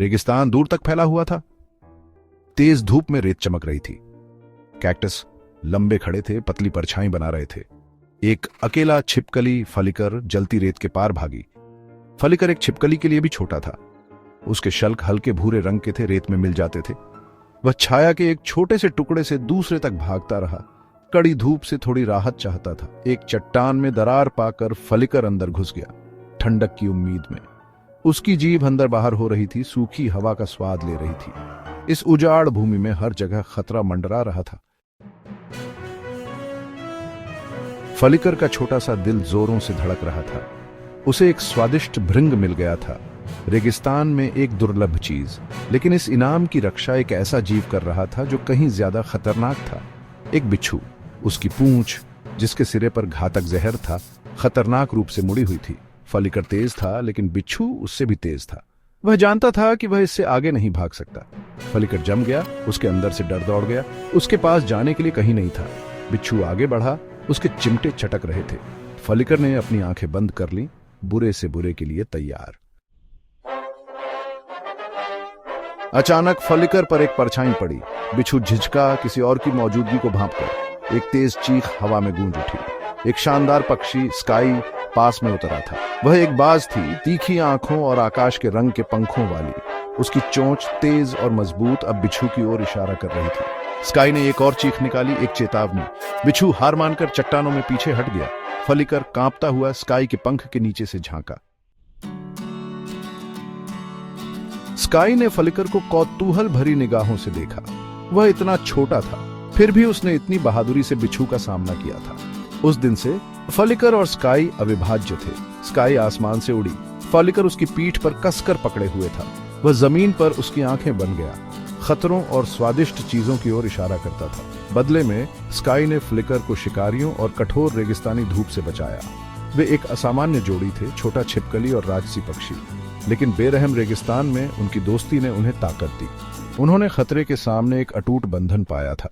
रेगिस्तान दूर तक फैला हुआ था। तेज धूप में रेत चमक रही थी। कैक्टस लंबे खड़े थे, पतली परछाई बना रहे थे। एक अकेला छिपकली फलिकर जलती रेत के पार भागी। फलिकर एक छिपकली के लिए भी छोटा था। उसके शल्क हल्के भूरे रंग के थे, रेत में मिल जाते थे। वह छाया के एक छोटे से टुकड़े से दूसरे तक भागता रहा। कड़ी धूप से थोड़ी राहत चाहता था। एक चट्टान में दरार पाकर फलिकर अंदर घुस गया, ठंडक की उम्मीद में। उसकी जीभ अंदर बाहर हो रही थी, सूखी हवा का स्वाद ले रही थी। इस उजाड़ भूमि में हर जगह खतरा मंडरा रहा था। फलिकर का छोटा सा दिल जोरों से धड़क रहा था। उसे एक स्वादिष्ट भृंग मिल गया था, रेगिस्तान में एक दुर्लभ चीज। लेकिन इस इनाम की रक्षा एक ऐसा जीव कर रहा था जो कहीं ज्यादा खतरनाक था। एक बिच्छू। उसकी पूंछ, जिसके सिरे पर घातक जहर था, खतरनाक रूप से मुड़ी हुई थी। फलिकर तेज था, लेकिन बिच्छू उससे भी तेज था। वह जानता था कि वह इससे आगे नहीं भाग सकता। फलिकर जम गया, उसके अंदर से डर दौड़ गया। उसके पास जाने के लिए कहीं नहीं था। बिच्छू आगे बढ़ा, उसके चिमटे चटक रहे थे। फलिकर ने अपनी आंखें बंद कर ली, बुरे से बुरे के लिए तैयार। अचानक फलिकर पर एक परछाई पड़ी। बिच्छू झिझका, किसी और की मौजूदगी को भांपकर। एक तेज चीख हवा में गूंज उठी। एक शानदार पक्षी स्काई पास में उतरा था। वह एक बाज थी, तीखी आंखों और आकाश के रंग के पंखों वाली। उसकी चोंच तेज और मजबूत अब बिच्छू की ओर इशारा कर रही थी। स्काई ने एक और चीख निकाली, एक चेतावनी। बिच्छू हार मानकर चट्टानों में पीछे हट गया। फलिकर कांपता हुआ स्काई के पंख के नीचे से झांका। स्काई ने फलिकर को कौतूहल भरी निगाहों से देखा। वह इतना छोटा था, फिर भी उसने इतनी बहादुरी से बिच्छू का सामना किया था। उस दिन से फलिकर और स्काई अविभाज्य थे। स्काई आसमान से उड़ी, फलिकर उसकी पीठ पर कसकर पकड़े हुए था। वह जमीन पर उसकी आंखें बन गया, खतरों और स्वादिष्ट चीजों की ओर इशारा करता था। बदले में स्काई ने फलिकर को शिकारियों और कठोर रेगिस्तानी धूप से बचाया। वे एक असामान्य जोड़ी थे, छोटा छिपकली और राजसी पक्षी। लेकिन बेरहम रेगिस्तान में उनकी दोस्ती ने उन्हें ताकत दी। उन्होंने खतरे के सामने एक अटूट बंधन पाया था।